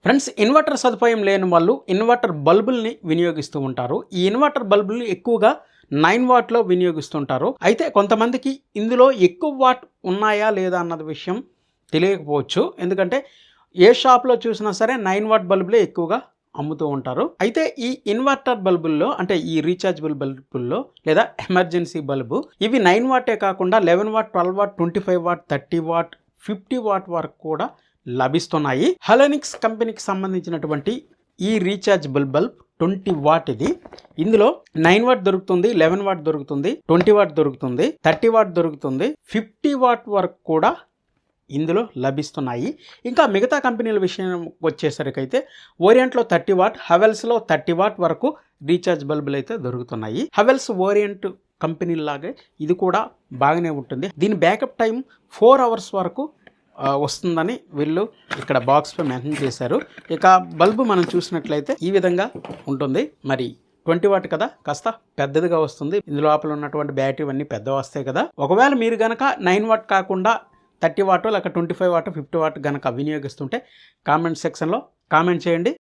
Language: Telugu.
ఫ్రెండ్స్, ఇన్వర్టర్ సదుపాయం లేని వాళ్ళు ఇన్వర్టర్ బల్బుల్ని వినియోగిస్తూ ఉంటారు. ఈ ఇన్వర్టర్ బల్బుల్ని ఎక్కువగా 9 వాట్లో వినియోగిస్తుంటారు. అయితే కొంతమందికి ఇందులో ఎక్కువ వాట్ ఉన్నాయా లేదా అన్నది విషయం తెలియకపోవచ్చు. ఎందుకంటే ఏ షాప్లో చూసినా సరే 9 వాట్ బల్బులే ఎక్కువగా అమ్ముతూ ఉంటారు. అయితే ఈ ఇన్వర్టర్ బల్బుల్లో అంటే ఈ రీఛార్జబుల్ బల్బుల్లో లేదా ఎమర్జెన్సీ బల్బు ఇవి 9 వాటే కాకుండా 11 what, 12 what, 25 what, 30 what, 50 what వరకు కూడా లభిస్తున్నాయి. హలోనిక్స్ కంపెనీకి సంబంధించినటువంటి ఈ రీఛార్జబుల్ బల్బ్ 20 వాట్ ఇది. ఇందులో 9 వాట్ దొరుకుతుంది, 11 వాట్ దొరుకుతుంది, 20 వాట్ దొరుకుతుంది, 30 వాట్ దొరుకుతుంది, 50 వాట్ వరకు కూడా ఇందులో లభిస్తున్నాయి. ఇంకా మిగతా కంపెనీల విషయం వచ్చేసరికైతే ఓరియంట్లో 30 వాట్, హవెల్స్లో 30 వాట్ వరకు రీఛార్జ్ బల్బులు అయితే దొరుకుతున్నాయి. హవెల్స్ ఓరియంట్ కంపెనీ లాగే ఇది కూడా బాగానే ఉంటుంది. దీని బ్యాకప్ టైం 4 అవర్స్ వరకు వస్తుందని వీళ్ళు ఇక్కడ బాక్స్పై మెన్షన్ చేశారు. ఇక బల్బు మనం చూసినట్లయితే ఈ విధంగా ఉంటుంది. మరి 20 వాట్ కదా, కాస్త పెద్దదిగా వస్తుంది. ఇందులో లోపల ఉన్నటువంటి బ్యాటరీ అన్నీ పెద్ద వస్తాయి కదా. ఒకవేళ మీరు కనుక 9 వాట్ కాకుండా 30 వాట్ లేక 25 వాట్, 50 వాట్ కనుక వినియోగిస్తుంటే కామెంట్ సెక్షన్లో కామెంట్ చేయండి.